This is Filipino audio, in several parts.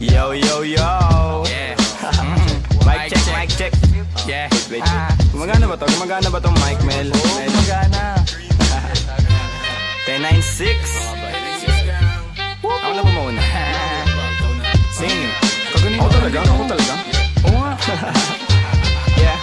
Yo, yo, yo. Yeah. Mic check, mic check. Yeah. Wait. Gumagana ba to? Gumagana ba tong mic, Mel? Oo, gumagana. 10-9-6. Ako na ba mauna? Sing. Ako talaga? Ako talaga? Oo nga. Yeah.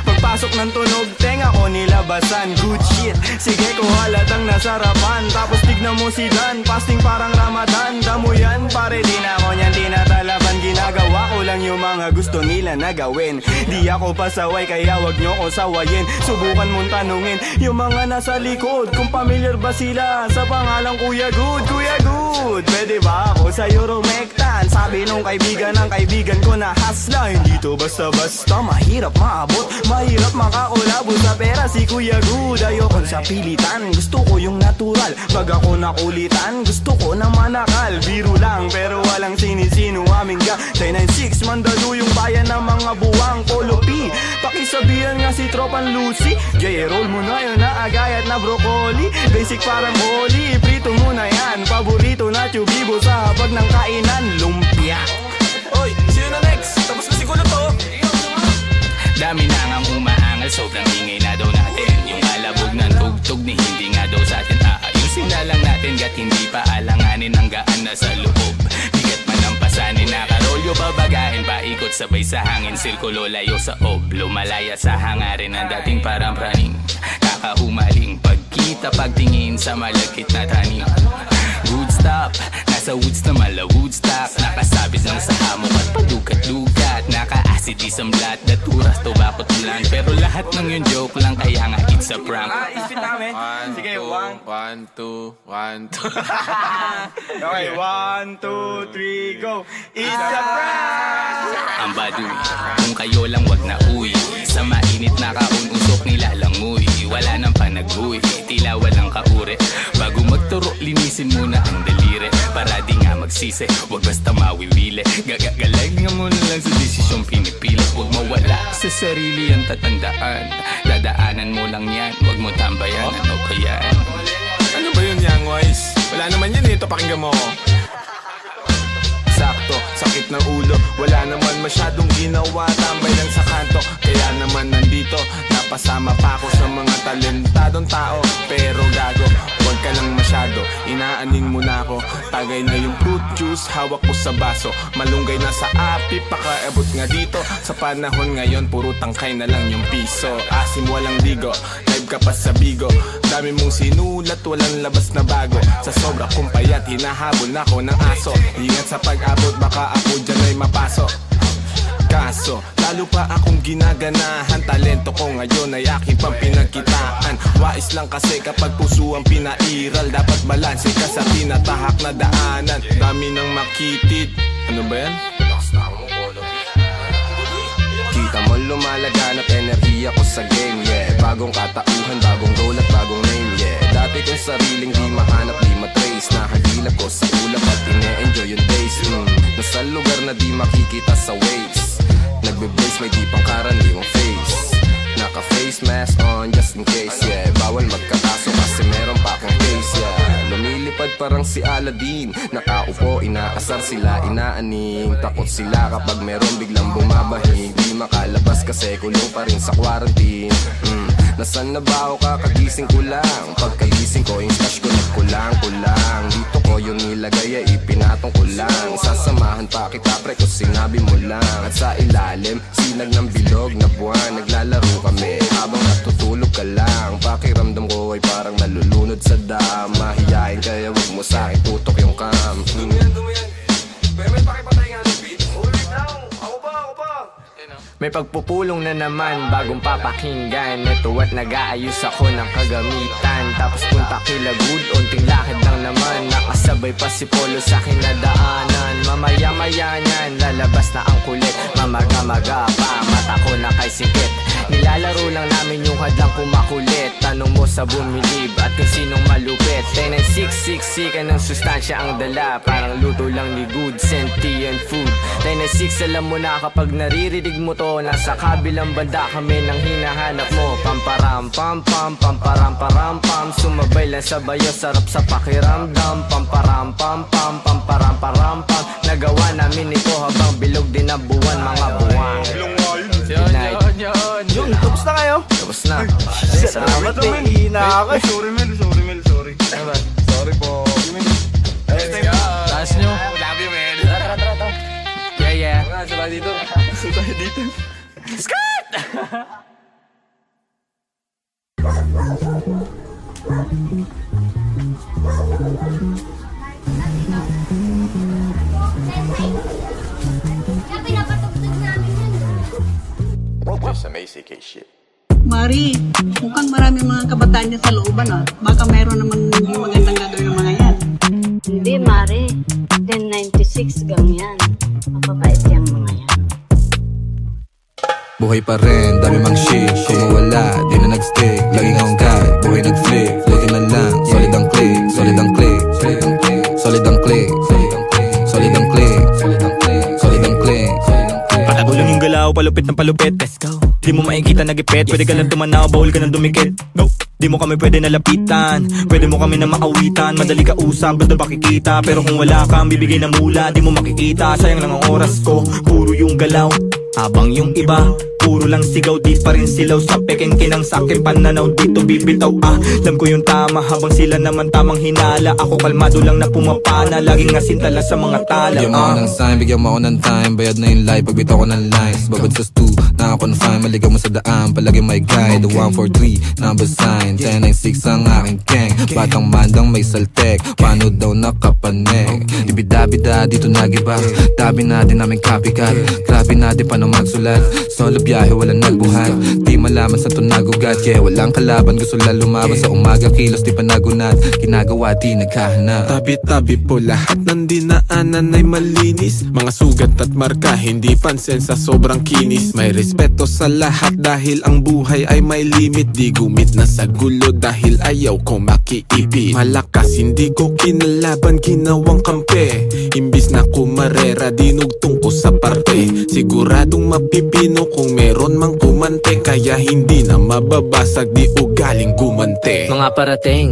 Pagpasok ng tunog, tenga ko nilabasan. Good shit, sige ko halatang nasarapan. Tapos tignan mo si Dan, fasting parang Ramadan. Damo yan, pare di na ako niyan, di natalaban. Ginagawa ko lang yung mga gusto nila na gawin. Di ako pasaway, kaya wag nyo ko sawayin. Subukan mong tanungin yung mga nasa likod kung familiar ba sila sa pangalang Kuya Good. Kuya Good, pwede ba ako sa Euromectan? Sabi nung kaibigan ng kaibigan ko na hasla. Hindi to basta-basta, mahirap maabot, mahirap makakulabo sa pera si Kuya Good. Ayokon sa pilitan, gusto ko yung natural. Pag ako nakulitan, gusto ko na manakal. Biro lang pero walang sinisino aming gang. 10-9-6, mandalo yung bayan ng mga buwang. Polo P, pakisabihan nga si Tropan Lucy. J-roll mo na yun na agayat na broccoli. Basic parang holy, prito mo na yan. Paborito na tubibo sa hapag ng kainan, lumpia. Oy, sino na next? Tapos na siguro to. Dami na ngang umaangal, sobrang ingay na daw natin. Yung alabog ng tugtog ni hindi nga daw sa atin aayusin na lang natin. Gat hindi pa alanganin ang gaan na sa loob. Bigat man ang pasanin, nakarolyo babagahin. Paikot sabay sa hangin, sirkulo layo sa oblo. Malaya sa hangarin ng dating parang praning. Kakahumaling pagkita pagtingin sa malagkit na taning. Good stop, nasa woods na mala Woodstock. Nakasabit lang sa hamok at padukat-dukat. Naka-acid isang blat, daturas to bakot lang. Pero lahat ng yun joke lang, kaya nga it's a prank. Isipin namin. Sige, 1, 2, 1, 2. Okay, 1, 2, 3, go. It's a prank! Ang baduy, kung kayo lang wag na uwi. Sa mainit na kaun-usok nilalangoy. Wala nang panag-uwi, tila walang kaure. Bago magturo, linisin muna ang daliri. Para di nga magsisi, wag basta mawiwili. Gagagalag nga muna lang sa desisyong pinipili. Huwag mawala sa sarili ang tatandaan. Dadaanan mo lang yan, wag mo tambayan. Ano ba yan? Ano ba yun, Young Wise? Wala naman yan ito, pakinggan mo ko. Sakto, sakit ng ulo, wala naman masyadong ginawa. Tambay lang sa kanto, kaya naman nandito. Napasama pa ako sa mga talentadong tao. Pero gago, huwag ka lang masyado. Inaanin mo na ako, tagay na yung fruit juice. Hawak ko sa baso, malunggay na sa api. Pakaabot nga dito, sa panahon ngayon puro tangkay na lang yung piso. Asim walang digo, live ka pa sa bigo. Dami mong sinulat, walang labas na bago. Sa sobra kong payat, hinahabol na ako ng aso. Ingat sa pag-abot, baka ako dyan ay mapasok. Kaso, lalo pa akong ginaganahan. Talento ko ngayon ay aking pang pinagkitaan. Wais lang kasi kapag puso ang pinairal. Dapat balanse ka sa tinatahak na daanan. Dami ng makitid. Ano ba yan? Kita mo lumalaganap enerhiya ko sa game, yeah. Bagong katauhan, bagong role at bagong name, yeah. Dati kong sariling di mahanap, di matrace. Nahagilap ko sa ulap at ine-enjoy yung days. Nasa lugar na di makikita sa waves. Nagbe-blaze, may di pang karaniwang face. Naka-face mask on just in case, yeah. Bawal magkakaso kasi meron pa akong case, yeah. Lumilipad parang si Aladdin. Nakaupo, inaasar sila, inaaning. Takot sila kapag meron biglang bumabahing. Di makalabas kasi kulong pa rin sa quarantine. Nasaan na ba ako kakagising ko lang? Pagkagising ko, yung stash ko nagkulang-kulang. Dito ko yung nilagay ay ipinatong ko lang. Sasamahan pa kita pre kung sinabi mo lang. At sa ilalim, sinag ng bilog na buwan. Naglalaro kami habang natutulog ka lang. Pakiramdam ko ay parang nalulunod sa dam. Mahiyain kaya wag mo sa akin tutok yung cam. Pero may pakipatay nga ng beat. Ulit lang, ako pa. May pagpupulong na naman, bagong papakinggan. Ito at nag-aayos ako ng kagamitan. Tapos punta kila Good, unting lakad lang naman. Nakasabay pa si Polo sa kinadaanan. Mamaya-maya niyan, lalabas na ang kulit. Mamaga-maga pa, mata ko na kay sikit. Nilalaro lang namin yung hadlang kumakulit. Tanong mo sa bumilib at kung sinong malupit. 10-9-6, ka ng sustansya ang dala. Parang luto lang ni Good, sentient food. 10-9-6, alam mo na kapag naririnig mo to. Nasa kabilang banda kami nang hinahanap mo. Pamparam pam pam, pamparam param pam. Sumabay lang sa bayo, sarap sa pakiramdam. Pamparam pam pam, pamparam param pam. Nagawa namin namin ito habang bilog din ang buwan, mga buwan. Yun, tapos na kayo? Tapos na. Salamat, may ina ako. Sorry Mel. Sorry po. Taas nyo. Love you, man. Tara. Yeah. Sabay dito. Skirt! Some ACK shit. Mari, mukhang maraming mga kabataan niya sa looban, ah. Baka mayroon naman hindi magandang gagawin ng mga yan. Hindi, Mari. 1096 ganyan. Mapapait yung mga yan. Buhay pa rin, dami mang shit. Kung mawala, di na nag-stick. Laging on guide, buhay nag-flip. Floating na lang, solid ang click. Solid ang click. Solid ang click. Solid ang click. Solid ang click. Patagulang yung galaw, palupit ng palupit. Let's go. Di mo makikita nagipet, pwede ka lang tumanaw, bawal ka nang dumikit. Go. Di mo kami pwede nalapitan, pwede mo kami na maawitan. Madali ka usap, doon pakikita. Pero kung wala kang bibigay ng mula, di mo makikita. Sayang lang ang oras ko, puro yung galaw. Habang yung iba, puro lang sigaw, di pa rin silaw. Sa peking kinang sakin pananaw, dito bibitaw. Alam ko yung tama, habang sila naman tamang hinala. Ako kalmado lang na pumapana, laging asintala sa mga tala. Bigyan mo ako ng sign, bigyan mo ako ng time. Bayad na yung life, pagbitaw ko ng lines. Babad sa stu, nakakonfine, maligaw mo sa daan. Palagi may guide, the 143, number sign 1096 ang aking gang. Batang mandang may saltek, paano daw nakapanek. Ibida-bida, dito nagiba. Tabi na din namin copycat. Grabe na din paano magsulat. Solo biyahe, walang nagbuhat. Di malaman sa to nagugat. Yeah, walang kalaban, gusto lang lumaban. Sa umaga kilos, di pa nagunat. Ginagawa, di naghahanap. Tabi-tabi po lahat ng dinaanan ay malinis. Mga sugat at marka, hindi pansin sa sobrang kinis. May respeto sa lahat dahil ang buhay ay may limit. Di gumit na sa gulo dahil ayaw ko makiipit. Malakas, hindi ko kinalaban, ginawang kampe. Imbis na kumarera, dinugtong ko sa parte. Siguradong mapipino kung meron mang kumante. Kaya hindi na mababasag, di ugaling gumante. Mga parating,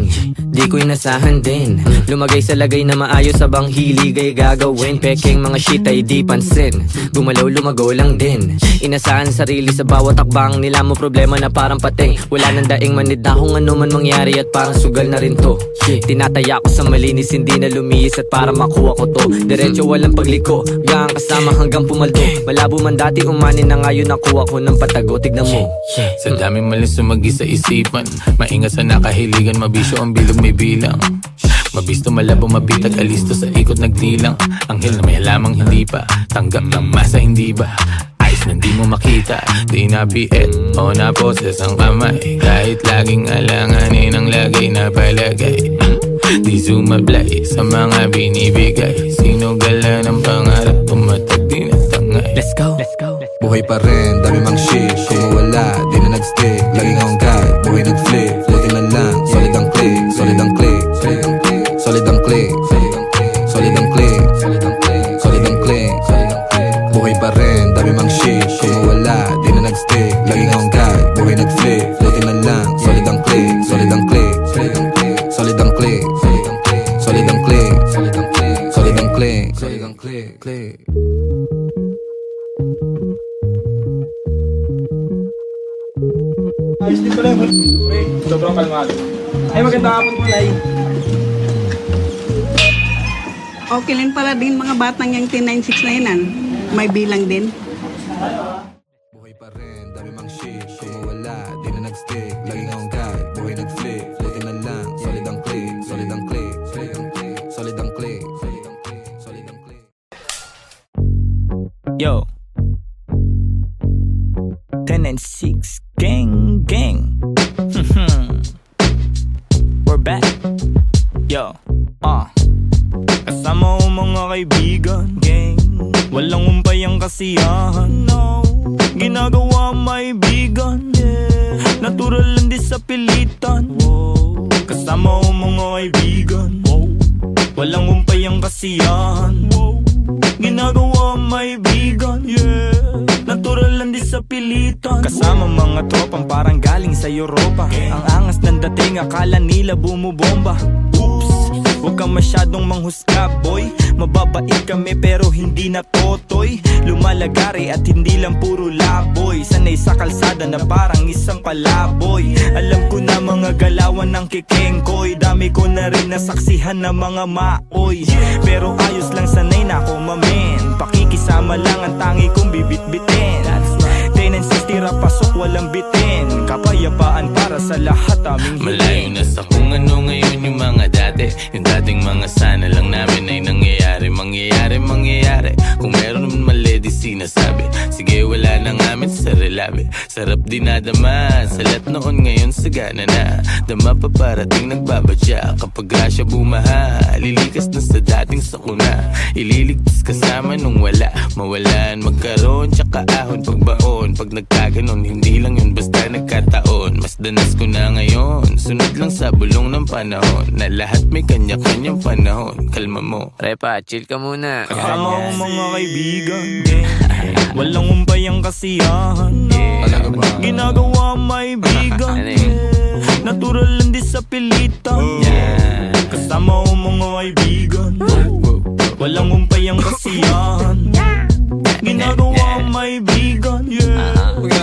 di ko inasahan din. Lumagay sa lagay na maayos sa bang hilig ay gagawin. Peking mga shit ay di pansin. Gumalaw lumago lang din. Inasahan sarili sa bawat takbang nila mo problema na parang pating. Wala nang daing manid na kung ano man mangyari at parang sugal na rin to. Tinataya ko sa malinis, hindi na lumihis at para makuha ko to. Diretso walang pagliko, gang kasama hanggang pumaldo. Malabo man dati umani na ngayon nakuha ko ng patago, tignan mo. Sa daming malis sumagi sa isipan, maingat sa nakahiligan, mabisyo ang bilog may bilang. Mabisto, malabo, mabitag, alisto sa ikot nagdilang. Anghel na may halamang hindi pa tanggap ng masa, hindi ba? Ayos na di mo makita, di na biet o na poses ang kamay. Kahit laging alanganin ang lagay na palagay. Di sumablay sa mga binibigay. Sinugala ng pangarap, tumatag din at tangay. Let's go. Buhay pa rin, dami mang shit. Kung mawala, di na nag-stick. Laging on guide, buhay nag-flip. Floating na lang, solid ang click. Solid ang click. Solid ang click. Solid ang click. Solid ang click. Buhay pa rin, dami mang shit. Kung mawala, di na nag-stick. Laging on guide, buhay nag-flip. Floating na lang, solid ang click. Solid ang click. Solid ang click. Solid ang click. Solid ang click. Solid ang click. Ayos din pala yun. Sobrang kalmado. Ay, magandang hapon po, Nay. Okay lang pala din mga batang yung 1096 na yun, may bilang din. Buhay pa rin, dami mang shit. Kung mawala, di na nag-stick. Laging on guide, buhay nag-flip. Floating na lang, solid ang click. Solid ang click. Solid ang click. Solid ang click. Solid ang click. Yo 1096 gang We're back. Yo kasama ko mga kaibigan, gang. Walang umpay ang kasiyahan, no. Ginagawa may bigan, yeah. Natural lang di sa pilitan, wow. Kasama ko mga kaibigan, wow. Walang umpay ang kasiyahan, wow. Ginagawa may bigan, yeah. Natural lang di sa pilitan. Kasama mga tropang parang galing sa Europa. Ang angas ng dating, akala nila bumubomba. Oops, Huwag kang masyadong manghusga boy. Mababait kami pero hindi na totoy. Lumalagari at hindi lang puro laboy. Sanay sa kalsada na parang isang palaboy. Alam ko na mga galawan ng kikengkoy. Dami ko na rin nasaksihan na mga maoy. Pero ayos lang, sanay na ako mamen. Pakikisama lang ang tangi kong bibit-bitin. 10 and 6 tira pasok walang bitin. Kapayapaan para sa lahat aming hiling. Malayo na sa kung ano ngayon yung mga dati. Yung dating mga sana lang namin ay nangyayari. Mangyayari kung meron naman mali di sinasabi. Sige wala na ngamin sa relabe. Sarap dinadama sa lahat noon ngayon sagana na. Dama pa parating nagbabadya. Kapag grasya bumaha lilikas na sa dating sakuna. Ililigtas kasama nung wala. Mawalan magkaroon tsaka ahon pagbaon. Pag nagkaganon hindi lang yun basta nagkataon. Mas danas ko na ngayon. Sunod lang sa bulong ng panahon. Na lahat may kanya-kanyang panahon. Kalma mo Repa, chill ka muna. Kasama ko mga kaibigan, walang umpay ang kasiyahan. Ginagawa may bigan, natural lang di sa pilitan. Kasama ko mga kaibigan, walang umpay ang kasiyahan. Ginagawa may bigan,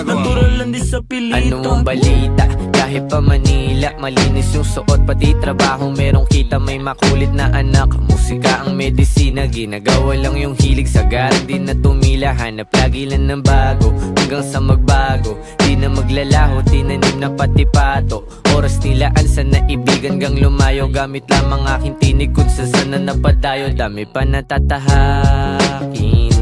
natural lang di sa pilitan. Ano ang balita? Kahit pa Manila, malinis yung suot pati trabaho merong kita. May makulit na anak, musika ang medisina. Ginagawa lang yung hilig sa garang di na tumila. Hanap lagi lang ng bago hanggang sa magbago. Di na maglalaho, tinanim na pati pato. Oras nilaan sa naibigan gang lumayo. Gamit lamang aking tinig kung saan na napadayo. Dami pa natatahakin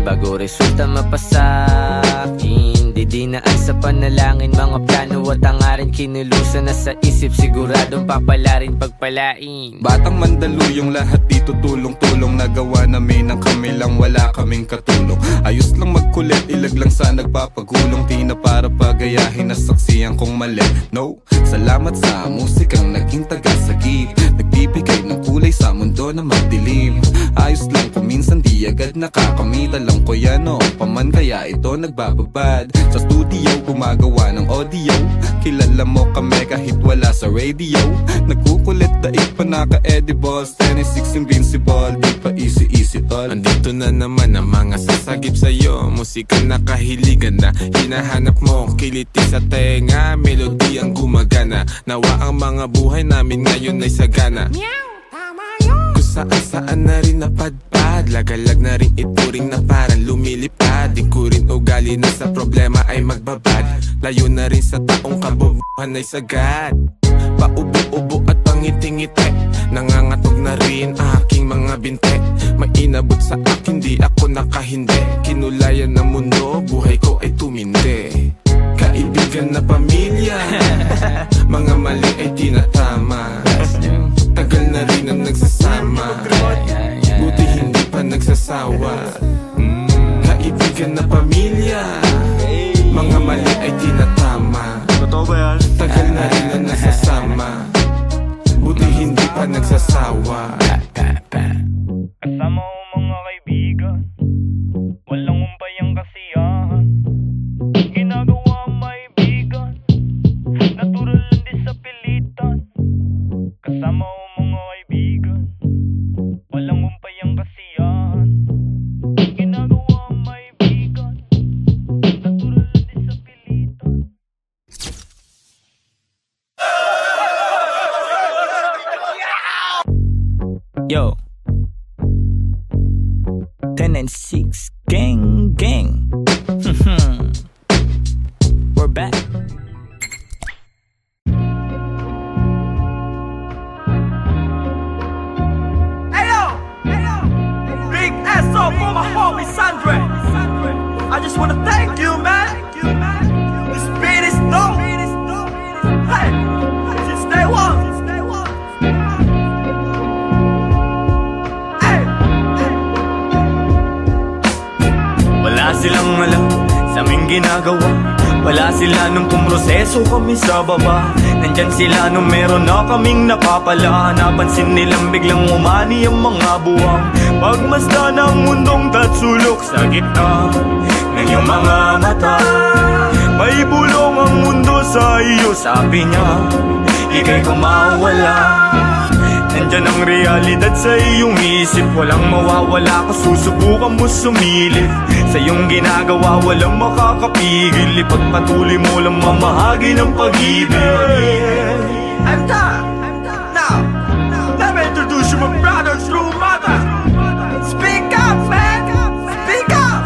bago resulta mapasakin. Didinaan sa panalangin, mga plano at hangarin. Kinulusan na sa isip, siguradong papalarin pagpalain. Batang Mandaluyong lahat dito tulong-tulong. Nagawa namin ang kami lang, wala kaming katulong. Ayos lang magkulit, ilag lang sa nagpapagulong. Di na para pagayahin na saksiyan kong mali. No, salamat sa musikang naging tagasagip. Nagbibigay ng kulay sa mundo na magdilim. Ayos lang kung minsan di agad nakakamit. Alam ko yan noong paman kaya ito nagbababad. Sa studio gumagawa ng audio. Kilala mo kami kahit wala sa radio. Nagkukulit daig pa naka-edibles. 10 and 6 invincible, di pa easy tol. Andito na naman ang mga sasagip sa'yo. Musika na kahiligan na hinahanap mo. Kiliti sa tenga, melody ang gumagana. Nawa ang mga buhay namin ngayon ay sagana. Kung saan-saan na rin napadpad. Lagalag na rin ituring na parang lumilipad. Di ko rin ugali na sa problema ay magbabad. Layo na rin sa taong kabubuhan ay sagad. Paubo-ubo at pangiti-ngiti. Nangangatog na rin aking mga binte. Mainabot sa akin di ako nakahindi. Kinulayan ng mundo, buhay ko ay tumindi. Kaibigan na pamilya, mga mali ay tinatama. Tagal na rin ang nagsasama, buti hindi pa nagsasawa. Kaibigan na pamilya, mga mali ay tinatama. Tagal na rin ang nagsasama, buti hindi pa nagsasawa. Kasama ko mga kaibigan, walang umpay ang kasiyahan. Ginagawa may bigan, natural lang di sa pilitan. Kasama ko mga kaibigan, walang umpay ang kasiyahan. Ginagawa may bigan, natural lang di sa pilitan. Yo, 10 and 6 gang gang. We're back. Ayo, big SO for my homie Sandre. I just wanna thank you, man. This beat is dope. Hey, since day one. Wala silang alam sa aming ginagawa. Wala sila nung pumroseso kami sa baba. Nandyan sila nung meron na kaming napapala. Napansin nilang biglang umani ang mga buwang. Pagmasdan ang mundong tatsulok sa gitna ng iyong mga mata. May bulong ang mundo sa iyo, sabi niya. Ika'y kumawala. nandyan ang realidad sa iyong isip. Walang mawawala kung susubukan mo sumilip. Sa iyong ginagawa walang makakapigil. Ipagpatuloy mo lang mamahagi ng pag-ibig. I'm done. Now, let me introduce you my brother, true mother. Speak up, man. Speak up.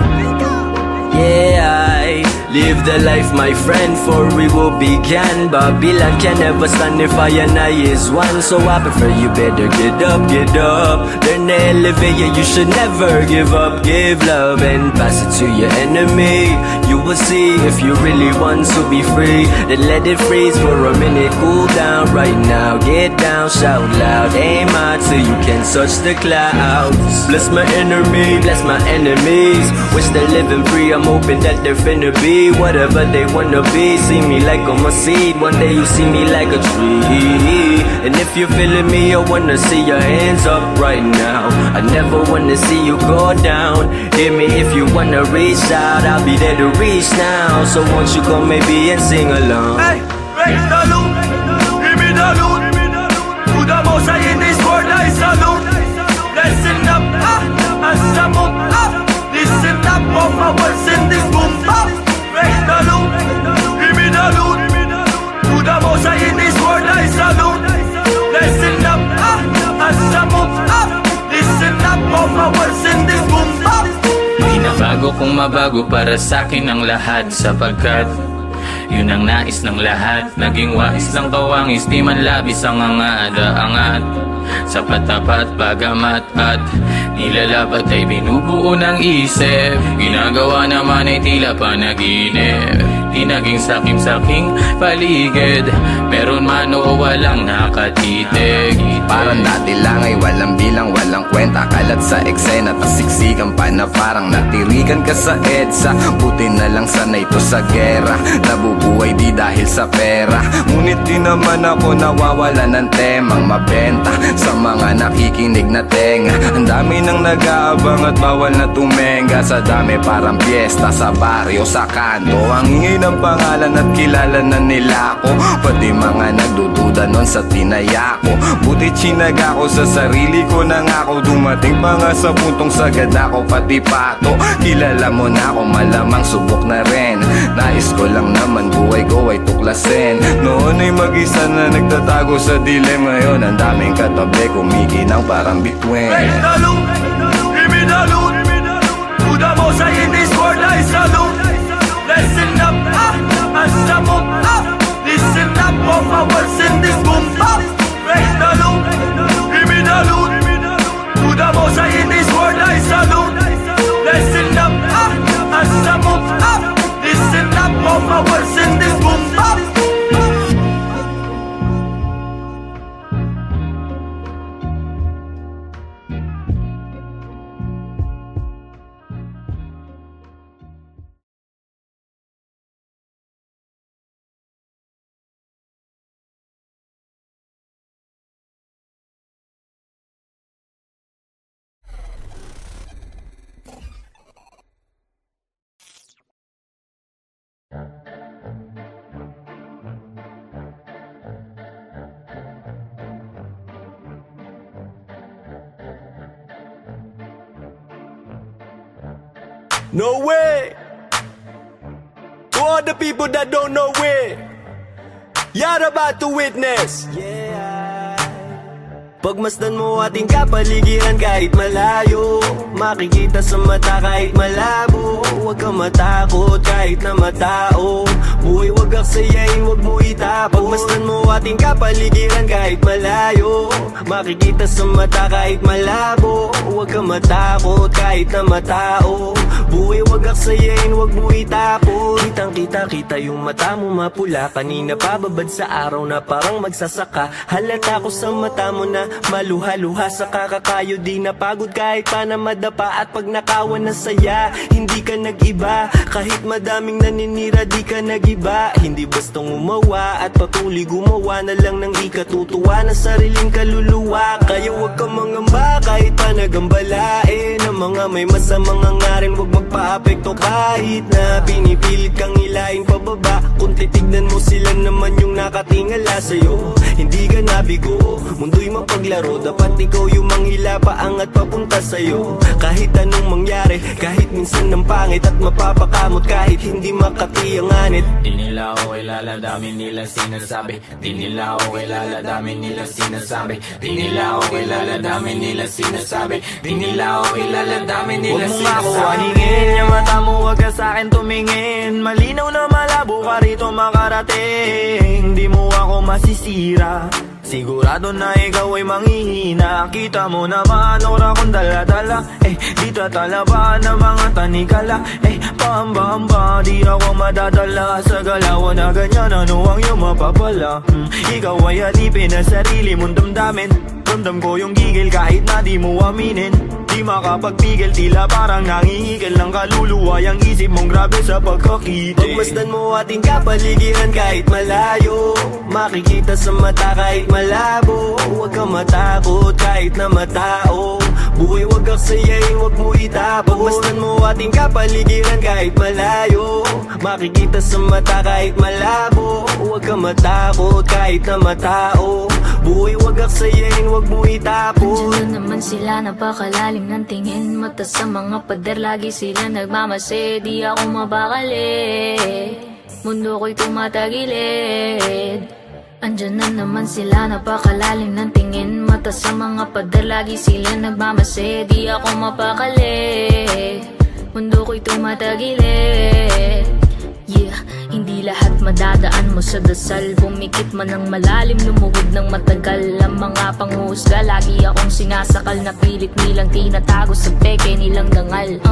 Yeah, I live the life, my friend, for we will begin. Babylon can never stand if I and I is one. So I prefer you better get up. Learn to elevate, yeah, you should never give up. Give love and pass it to your enemy. You will see if you really want to be free. Then let it freeze for a minute, cool down right now. Get down, shout loud, aim high till you can touch the clouds. Bless my enemy, bless my enemies. Wish they're living free, I'm hoping that they're finna be whatever they wanna be. See me like I'm a seed, one day you see me like a tree. And if you're feeling me, I wanna see your hands up right now. I never wanna see you go down. Hear me if you wanna reach out, I'll be there to reach now. So won't you come maybe and sing along? Hey, raise the loot, give me the loot. To the most high in this world I salute. Listen up, as I move up. Listen up, all my words in this boom up. Raise the loot, give me the loot. To the most high in this world I salute. Listen up, as I move up. Listen up, all my words in this boom up. Binabago kung mabago para sa'kin ang lahat, sapagkat yun ang nais ng lahat. Naging wais ng kawangis, di man labis ang angada-angat. Sapat tapat bagamat at nilalabat ay binubuo ng isip. Ginagawa naman ay tila panaginip. Di naging sakim-saking paligid. Meron man o walang nakatitig. Parang dati lang ay walang bilang, walang kwenta. Kalat sa eksena, tasiksikan pa na parang natirikan ka sa EDSA. Buti na lang sanay to sa gera. Nabubuhay di dahil sa pera. Ngunit di naman ako nawawala ng temang mabenta sa mga nakikinig na tenga. Ang dami nang nag-aabang at bawal na tumenga. Sa dami parang piyesta sa baryo, sa kanto. Ang ingay ng pangalan at kilala na nila ako. Pati mga nagdududa nun sa tinaya ko. Buti chinaga ko sa sarili ko na ako. Dumating pa nga sa puntong sagad ako pati pato. Kilala mo na ako, malamang subok na rin. Nais ko lang naman buhay ko ay tuklasin. Noon ay mag-isa na nagtatago sa dilim. Ngayon ang daming katabi, kumikinang parang bituin. Raise the loot, give me the loot. To the most high in this world I salute. Listen up, as I move up. Listen up, all my words in this boom up. Raise the loot, give me the loot. To the most high in this world I salute. Listen up, as I move up. Listen up, all my words in this boom up. No way! To all the people that don't know way, you're about to witness. Pagmasdan mo ating kapaligiran kahit malayo, makikita sa mata kahit malabo. Huwag kang matakot kahit na matao. Buhay wag aksayain, wag mo itapon. Pagmasdan mo ating kapaligiran kahit malayo, makikita sa mata kahit malabo. Huwag kang matakot kahit na matao. Buhay wag aksayain, wag mo itapon. Kitang kita yung mata mo mapula. Kanina pababad sa araw na parang magsasaka. Halata ko sa mata mo na maluha-luha sa kakakayo. Di napagod kahit pa na madama. nadapa at pag nakawan na saya. Hindi ka nag-iba, kahit madaming naninira di ka nag-iba. Hindi bastang umawa at patuloy gumawa na lang ng ikatutuwa ng sariling kaluluwa. Kaya huwag ka mangamba kahit pa nagambalain ang mga may masamang hangarin. Huwag magpa-apekto kahit na pinipilit kang hilahin pababa. Kung titignan mo sila naman yung nakatingala sa'yo, hindi ka nabigo, mundo'y mapaglaro. Dapat ikaw yung manghila paangat papunta sa'yo. Kahit anong mangyari, kahit minsan ng pangit at mapapakamot, kahit hindi makatiyanganit. Di nila ako kilala, dami nila sinasabi. Di nila ako kilala, dami nila sinasabi. Di nila ako kilala, dami nila sinasabi. Di nila ako kilala, dami nila sinasabi. Huwag mo nga ako aningin, yung mata mo huwag ka sa'kin tumingin. Malinaw na malabo ka rito makarating. Di mo ako masisira, sigurado na ikaw ay manghihina. Kita mo naman ora kong dala-dala, di tatalaba ng mga tanikala. Pahamba-hamba, di ako madadala sa galawan na ganyan. Ano ang iyong mapapala? Ikaw ay alipin na sarili mong damdamin. Ramdam ko yung gigil kahit na di mo aminin. Di makapagpigil, tila parang nangihigil ng kaluluwa. Yang isip mong grabe sa pagkakita. Pagmasdan mo ating kapaligiran kahit malayo, makikita sa mata kahit malabo. Huwag ka matakot kahit na matao, buhay wag kang sayain, wag mo itapon. Pagmasdan mo ating kapaligiran kahit malayo, makikita sa mata kahit malabo. Huwag ka matakot kahit na matao, buhay wag kang sayain, wag mo itapon. Andiyan na naman sila, napakalalim ng tingin. Mata sa mga pader, lagi sila nagmamase. Di ako mabakali, mundo ko'y tumatagilid. Andiyan na naman sila, napakalalim ng tingin. Mata sa mga pader, lagi sila nagmamase. Di ako mapakali, mundo ko'y tumatagilid. Yeah, hindi lahat madadaan mo sa dasal. Bumikit man ng malalim, lumuhod ng matagal. Ang mga panghusga, lagi akong sinasakal. Na pilit nilang tinatago sa peke nilang dangal.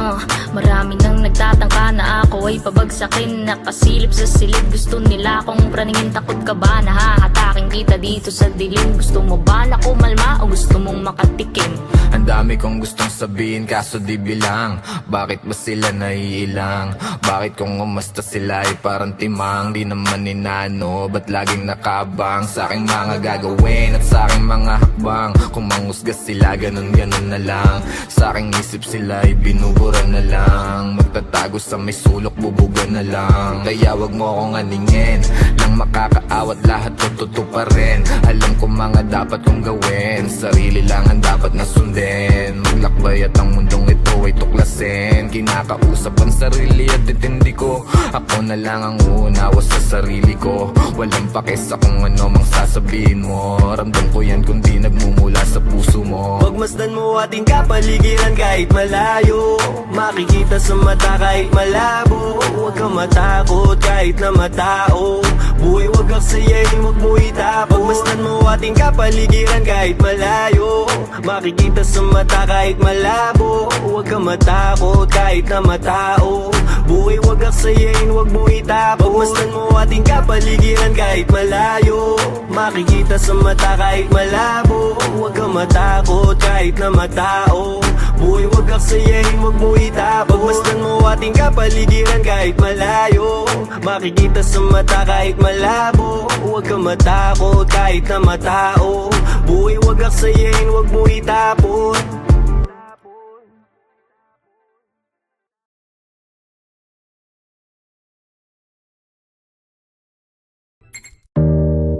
Marami nang nagtatangka na ako ay pabagsakin. Nakasilip sa silid, gusto nila akong praningin. Takot ka ba na hahatakin kita dito sa dilim? Gusto mo ba na kumalma o gusto mong makatikim? Ang dami kong gustong sabihin kaso di bilang. Bakit ba sila naiilang? Bakit kung umasta sila ay parang timang? Di naman inano, ba't laging nakabang sa aking mga gagawin at sa aking mga hakbang? Kung manghusga sila, ganun-ganun na lang. Sa aking isip sila ay binubura na lang. Magtatago sa may sulok, bubuga na lang. Kaya wag mo akong aningin, lang makakaawat lahat tututo pa rin. Alam ko mga dapat kong gawin, sarili lang ang dapat na sundin. Maglakbay at ang mundong ito ay tuklasin. Kinakausap ang sarili at intindi ko, ako na lang ang uunawa sa sarili ko. Walang pakis kung ano mang sasabihin mo. Ramdam ko yan kundi nagmumula sa puso mo. Pagmasdan mo ating kapaligiran kahit malayo, makikita sa mata kahit malabo. Huwag kang matakot kahit na matao, buhay wag kang sayain, wag mo itapon. Pagmasdan mo ating kapaligiran kahit malayo, makikita sa mata kahit malabo. Huwag kang matakot kahit na matao, buhay wag kang sayain, wag mo itapon. Pagmasdan mo ating kapaligiran kahit malayo, makikita sa mata kahit malabo. Huwag kang matakot kahit na matao, buhay wag kang sayain, wag mo itapon. Pagmasdan mo ating kapaligiran kahit malayo, makikita sa mata kahit malabo. Huwag kang matakot kahit na matao, buhay wag kang sayain, wag mo itapon.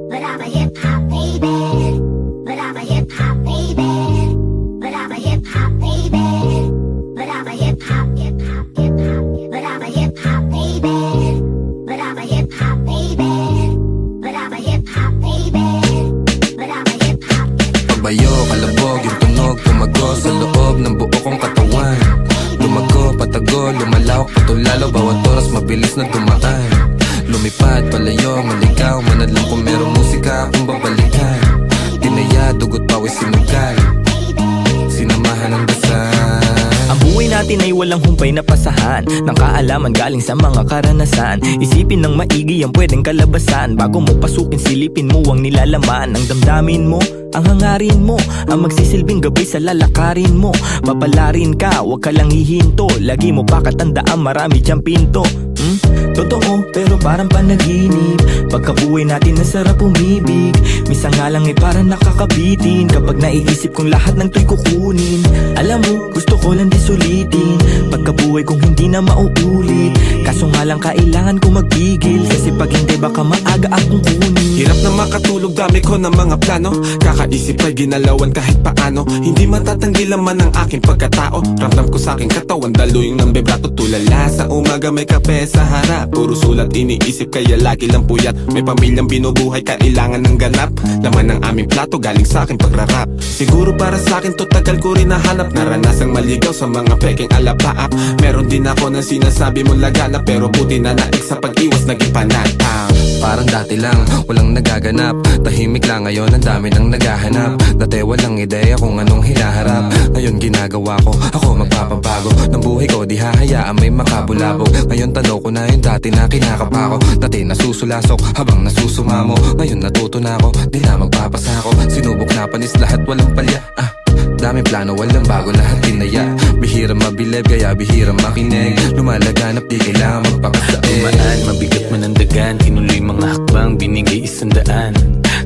But I'm a hip-hop baby, but I'm a hip-hop baby, but I'm a hip-hop baby, but I'm a hip-hop, hip-hop, hip-hop, but I'm a hip-hop baby, but I'm a hip-hop baby, but I'm a hip-hop baby, but I'm a hip-hop. Pabayo, kalabog, yung tunog, tumago sa loob ng buo kong katawan. Lumago, patago, lumalawak, patulalo, bawat oras mabilis na dumaan. Lumipad, palayo, maligaw, manadlang kung merong musika akong babalikan. Tinaya, dugot, pawis, sinugal, sinamahan ng dasal. Ang buhay natin natin ay walang humpay na pasahan ng kaalaman galing sa mga karanasan. Isipin ng maigi ang pwedeng kalabasan. Bago mo pasukin, silipin mo ang nilalaman. Ang damdamin mo, ang hangarin mo, ang magsisilbing gabay sa lalakarin mo. Papalarin ka, wag ka lang hihinto. Lagi mo pa katandaan, marami diyang pinto. Totoo, pero parang panaginip. Pagkabuhay natin nasarap umibig. Minsan nga lang parang nakakabitin kapag naiisip kong lahat ng to'y kukunin. Alam mo, gusto ko lang di sulitin pagkabuhay kong hindi na mauulit. Kaso nga lang kailangan ko magpigil, kasi pag hindi baka maaga akong kunin. Hirap na makatulog, dami ko ng mga plano. Kakaisip ay ginalawan kahit paano. Hindi matatanggi laman ang aking pagkatao. Ramdam ko sa aking katawan, daluyong ng bebrato. Tulala sa umaga, may kape sa harap. Puro sulat iniisip, kaya lagi lang puyat. May pamilyang binubuhay, kailangan ng ganap. Laman ng aming plato, galing sa aking pagrarap. Siguro para sa akin to, tagal ko rin nahanap. Naranasang maligaw sa mga peking alapaap. Meron din ako ng sinasabi mong lagana, pero buti na naik sa pag-iwas, naging panatang. Parang dati lang, walang nagaganap. Tahimik lang, ngayon ang dami nang naghahanap. Dati walang ideya kung anong hinaharap. Ngayon ginagawa ko, ako magpapabago ng buhay ko, di hahayaan may makabulabog. Ngayon tanaw ko na yung dati na kinakapa ko. Dati nasusulasok habang nasusumamo. Ngayon natuto na ako, di na magpapasako. Sinubok na panis lahat, walang palya. Dami plano, walang bago, lahat tinaya. Bihira mabilib, kaya bihira makinig. Lumalaganap, di kailangan magpakasain. Tumaan, mabigat man ang dagan. Tinuloy mga hakbang, binigay 100.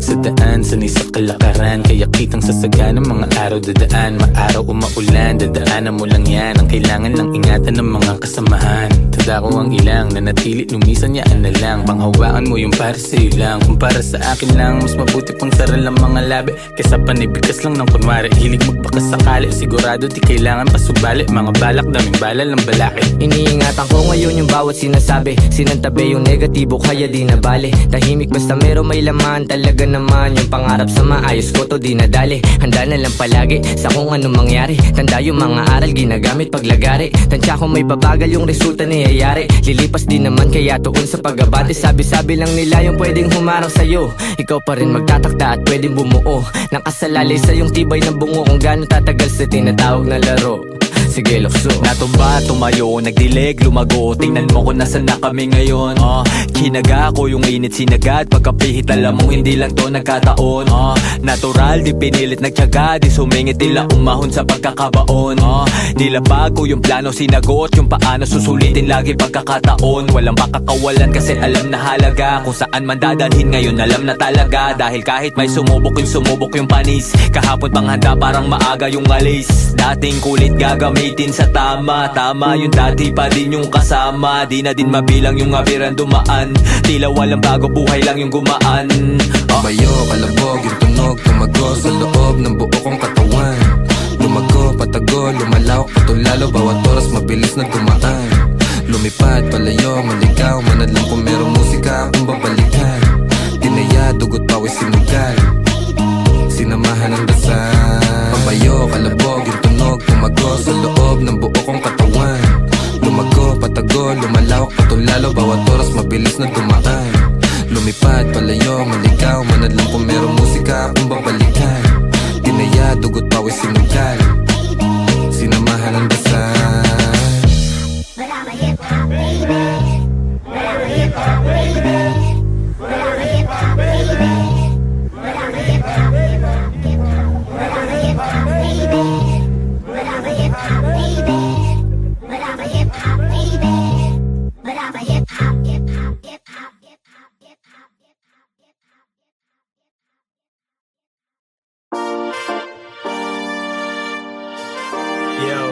Sa daan, sanay sa kalakaran. Kaya kitang sasaga ng mga araw dadaan. Maaraw o maulan, dadaanan mo lang yan. Ang kailangan lang ingatan ng mga kasamahan. Tanda ko ang ilang, nanatili, lumisan yaan na lang. Panghawakan mo yung para sa'yo lang. Kung para sa akin lang, mas mabuti pang saral ang mga labi kaysa panibigas lang ng kunwari. Hilig magbakas sakali, sigurado di kailangan pasubali. Mga balak, daming bala lang balaki. Iniingatan ko ngayon yung bawat sinasabi. Sinantabi yung negatibo, kaya di na bale. Tahimik basta meron may laman. Talaga naman yung pangarap sa maayos ko to di nadali. Handa na lang palagi sa kung anong mangyari. Tanda yung mga aral ginagamit paglagari. Tansya ko may babagal yung resulta niyayari. Lilipas din naman kaya tuon sa pag-abante. Sabi-sabi lang nila yung pwedeng humarang sa'yo. Ikaw pa rin magtatakda at pwedeng bumuo. Nakasalalay sa yung tibay ng bungo. Kung gaano tatagal sa tinatawag na laro. Sige, lukso. Natumba, tumayo, nagdilig, lumago. Tingnan mo kung nasan na kami ngayon. Kinaga ko yung init sinagad. Pagkapihit alam mo hindi lang to nagkataon. Natural, di pinilit nagtyaga. Di sumingit, tila umahon sa pagkakabaon. Nilapag ko yung plano, sinagot yung paano susulitin lagi pagkakataon. Walang makakawalan kasi alam na halaga. Kung saan man dadalhin ngayon alam na talaga. Dahil kahit may sumubok yung panis. Kahapon pang handa parang maaga yung alis. Dating kulit gagamitin sa tama. Tama yung dati pa din yung kasama. Di na din mabilang yung abiran dumaan. Tila walang bago, buhay lang yung gumaan. Tumayo, kalabog, yung tunog, tumago sa loob ng buo kong katawan. Lumago, patago, lumalawak, patulalo. Bawat oras mabilis na dumaan. Lumipad, palayo, maligaw. Manadlang kung merong musika akong babalikan. Tinaya, dugot, pawis, sinugal. Sinamahan ng dasal. Tumayo, kalabog, yung tunog, tumago sa loob ng buo kong katawan. Lumago, patago, lumalawak, patulalo. Bawat oras mabilis na dumaan. Lumipad, palayo, maligaw. Manadlang kung merong musika akong babalikan. Tinaya, dugot, pawis, sinugal. Sinamahan ng dasal. But I'm a hip-hop baby. But I'm a hip-hop baby. But I'm a hip-hop baby. But I'm a hip-hop baby. But I'm a hip-hop baby. But I'm a hip-hop baby. But I'm a hip-hop baby. But I'm a hip-hop, hip-hop, hip-hop, hip-hop, hip-hop, hip-hop, hip-hop. Yo,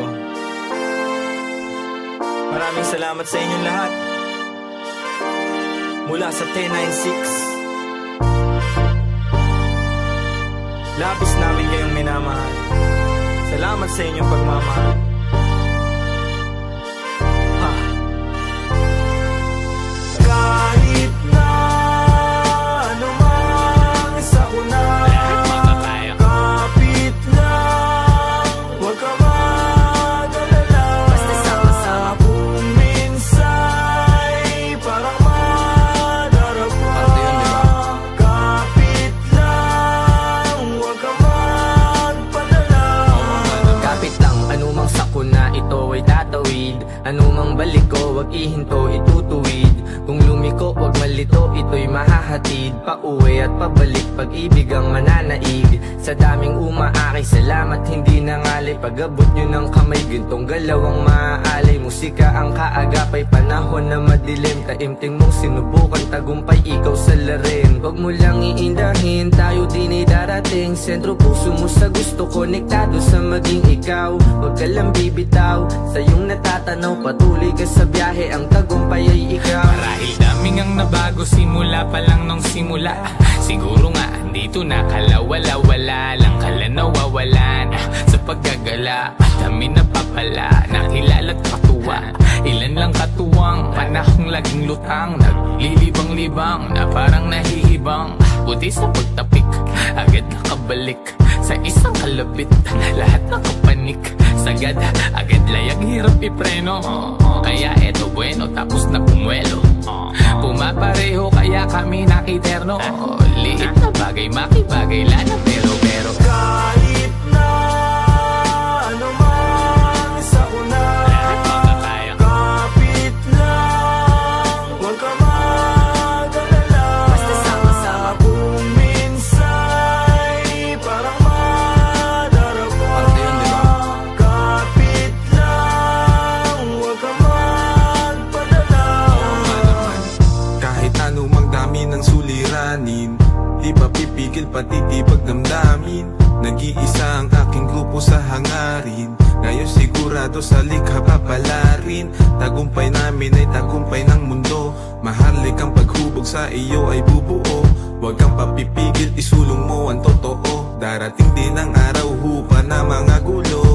maraming salamat sa inyong lahat. Mula sa 1096, labis namin kayong minamahal. Salamat sa inyong pagmamahal. Kahit na anumang isa ko na kapit lang, huwag ka mag-alala. Basta sama-sama kung minsa'y parang madarapa. Kapit lang, huwag ka magpadala. Kapit lang, anumang sa ikaw ay tatawid. Anumang balik ko, wag ihinto, itutuwid. Kung lumiko, wag malito, ito'y mahahatid. Pauwi at pabalik, pag-ibig ang mananaig. Sa daming umaakay, salamat hindi nangalay. Pag-abot nyo ng kamay, gintong galaw ang maaalay. Musika ang kaagapay, panahon na madilim. Taimtim mong sinubukan, tagumpay ikaw sa larin. Wag mo lang iindahin, tayo din ay darating. Sentro puso mo sa gusto, konektado sa maging ikaw. Wag ka lang bibitaw, sa iyong natatanaw. Patuloy ka sa biyahe, ang tagumpay ay ikaw. Marahil daming ang nabago, simula pa lang nung simula. Siguro nga, dito na kalawala-wala lang kala nawawalan. Sa paggagala, dami napapala, nakilala't katuwa. Ilan lang katuwang, panahong laging lutang. Naglilibang-libang, na parang nahihibang. Buti sa pagtapik, agad nakabalik. Sa isang kalapit, lahat nakapanik. Sagad, agad layag, hirap ipreno. Kaya eto bueno, tapos na pumuelo. Pumapareho kaya kami nakiterno. Liit na bagay, makibagay lang na pero kahit na ano man sa una, kapit lang, huwag ka mag-alala. Basta sama-sama kung minsa'y parang madarapa. Kapit lang, huwag ka magpadala. Kahit anumang dami ng suliranin, di pa pipigil patitibag damdamin. Nag-iisa ang aking grupo sa hangarin. Ngayon sigurado sa likha papalarin. Tagumpay namin ay tagumpay ng mundo. Mahalik ang paghubog sa iyo ay bubuo. Huwag kang papipigil, isulong mo ang totoo. Darating din ang araw, hupa na mga gulo.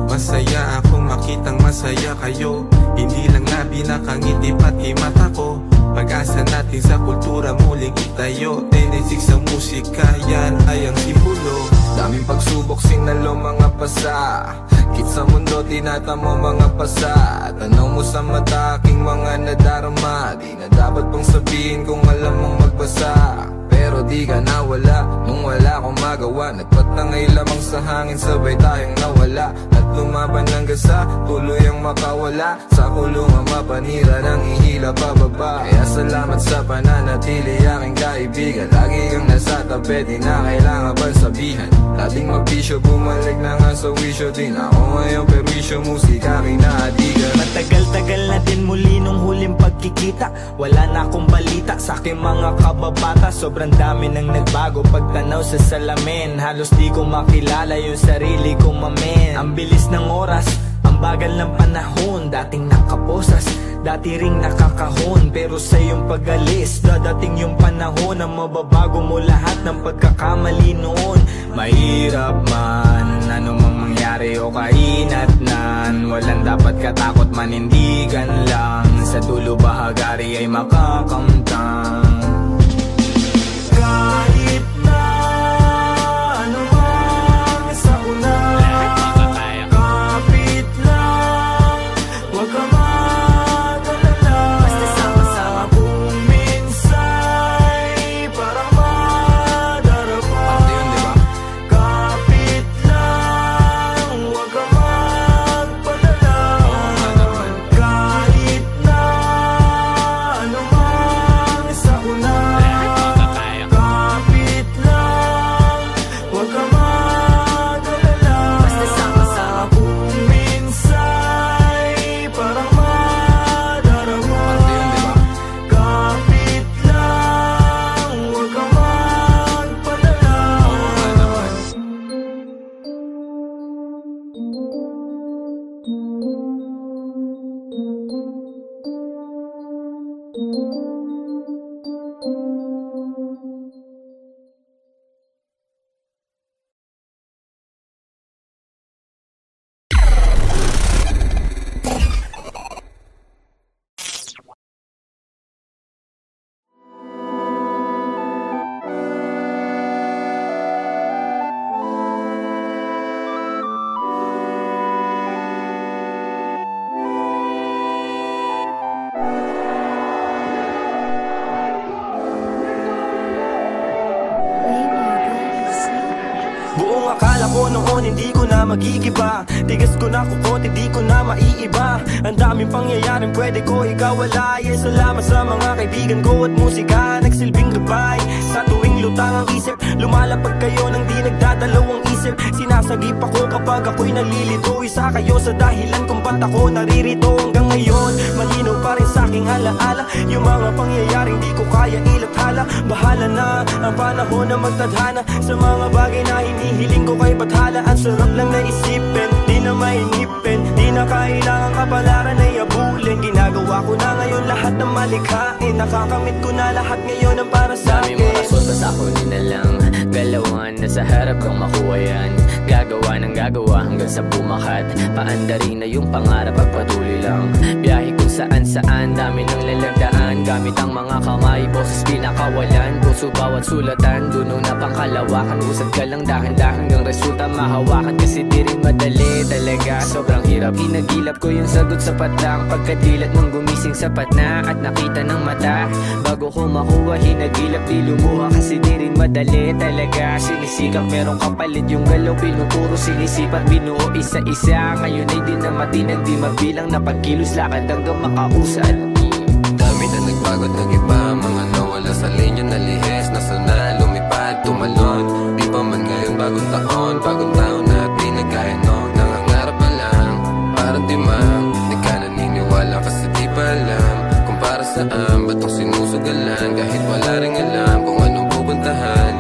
Masaya akong makitang masaya kayo. Hindi lang labi nakangiti pati mata ko. Pag-asa natin sa kultura muling itayo. 10-6 ang musika, yan ay ang simbolo. Daming pagsubok, sinalo mga pasa. Kit sa mundo, tinatamo mga pasa. Tanaw mo sa mata, aking mga nadarama. Di na dapat pang sabihin kung alam mong magbasa. Pero di ka nawala, nung wala akong magawa. Nagpatangay lamang sa hangin, sabay tayong nawala. At lumaban hanggang sa tuloy ang makawala. Sa kulungan mapanira nang ihila pababa. Kaya salamat sa pananatili aking kaibigan. Lagi kang nasa tabi, di na kailangan pang sabihan. Dating magbisyo, bumalik na nga sa wisyo. Din ako ngayon perwisyo, musika kinahadigan. Matagal-tagal na din muli nung huling pagkikita. Wala na akong balita sa aking mga kababata. Sobrang dami nang nagbago pagtanaw sa salamin. Halos di ko makilala yung sarili ko, mamen. Ang bilis ng oras, ang bagal ng panahon. Dating nakaposas, dati ring nakakahon. Pero sa iyong pag-alis, dadating yung panahon na mababago mo lahat ng pagkakamali noon. Mahirap man, anumang mangyari o kainatnan. Walang dapat katakot, manindigan lang. Sa dulo bahagari ay makakamtang. Kahit na ano man sa una, kapit lang, huwag ka mag-alala. Basta sama-sama kung minsa'y parang madarapa. Kapit lang, huwag ka magpadala. Kahit na ano man sa una, ako noon, hindi ko na magigiba. Tigas ko na kukot, hindi ko na maiiba. Ang daming pangyayaring pwede ko ikawala. Salamat sa mga kaibigan ko at musika, nagsilbing gabay sa tuwing lutang ang isip. Lumalapag kayo nang di nagdadalawang isip. Sinasagip ako kapag ako'y nalilito. Isa kayo sa dahilan kung ba't ako naririto hanggang ngayon. Malinaw pa rin sa aking alaala yung mga pangyayaring di ko kaya ilathala. Bahala na ang panahon na magtadhana sa mga bagay na hinihiling ko kay bathala. Ang sarap lang na isipin, di na mainipin, di na kailangan kapalaran na iabulin. Ginagawa ko na ngayon lahat ng malikhain. Nakakamit ko na lahat ngayon ang para sa akin. Dami mga sotas ako na lang galawan na sa harap kong makuha yan. Gagawa ng gagawa hanggang sa bumakat. Paandarin na yung pangarap, pagpatuloy lang. Biyahe kung saan saan, dami ng lalagdaan. Gamit ang mga kamay, boses pinakawalan. Puso bawat sulatan, dunong na pangkalawakan. Usad ka lang dahan-dahan hanggang resulta mahawakan. Kasi di rin madali talaga, sobrang hirap. Hinagilap ko yung sagot sapat lang. Pagkadilat nung gumising sapat na at nakita ng mata. Bago ko makuha, hinagilap di lumuha. Kasi di rin madali talaga. Sinisikap merong kapalit yung galaw, pinupuro sinisipat, binuo isa-isa. Ngayon ay di na matinag, di mabilang na pagkilos lakad hanggang makausad. Dami na nagbago at nag-iba, mga nawala sa linya na lihis. Nasa na lumipad, tumalon. Di pa man ngayon bagong taon na di nagkaya noon. Nangangarap pa lang, parang timang. Di ka naniniwala kasi di pa alam kung para saan, ba't ang sinusugalan. Kahit wala ring alam kung anong pupuntahan.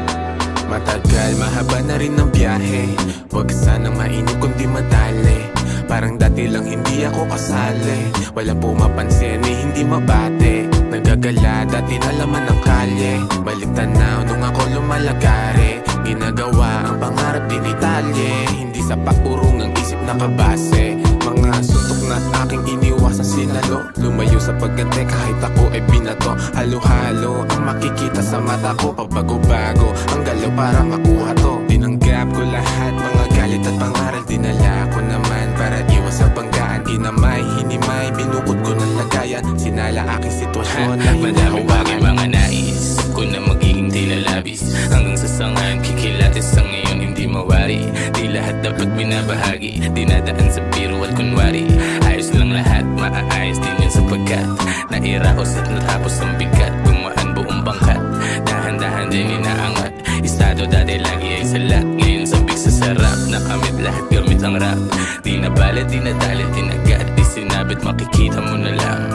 Matagal, mahaba na rin ang biyahe. Huwag sanang mainip kundi madali. Parang dati lang hindi ako kasali. Wala pumapansin, hindi mabate. Nagagala, dati na laman ng kalye. Balik tanaw nung ako lumalagari. Ginagawa ang pangarap din italye. Hindi sa paurong ang isip nakabase. Mga suntok na't aking iniwasan sinalo. Lumayo sa pagganti kahit ako ay binato. Halo-halo ang makikita sa mata ko. Pagbago-bago ang galaw para makuha to. Tinanggap ko lahat, mga galit at pangaral. Dinala ko naman para iwas sa banggaan. Ginamay, hinimay, binukod ko ng lagayan. Sinala aking sitwasyon na madaming bagay mga nais ko na magiging tila labis. Hanggang sa sangan, kikilatis sa ngayon hindi mawari. Di lahat dapat binabahagi, dinadaan sa biro at kunwari. Ayos lang lahat, maaayos din yun sapagkat nairaos at natapos ang bigat. Gumaan buong bangkat, dahan-dahan din inaangat. Estado dati lagi ay salat, ngayon sabik sa sarap. Nakamit lahat gamit ang rap. Di na balat, di na dalit, di na gat. Di sinabit, makikita mo na lang.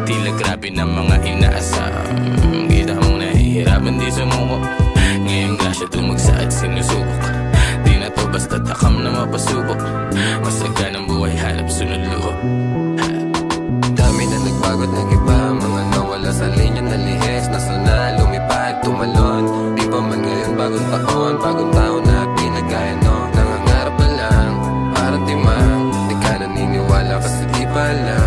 Tila grabe na mga inaasam. Kita mong nahihirapan, di sumuko. Ngayong grasya tumagsa at sinusubok. Di na to basta takam na mapasubok. Masaga ng buhay, hanap sunod loob. Dami na nagbago at nag-iba, mga nawala sa linya na lihis. Nasa na lumipad, tumalon. Di pa man ngayon bagong taon na di nagkaya no. Nangangarap pa lang, parang timang. Di ka naniniwala kasi di pa alam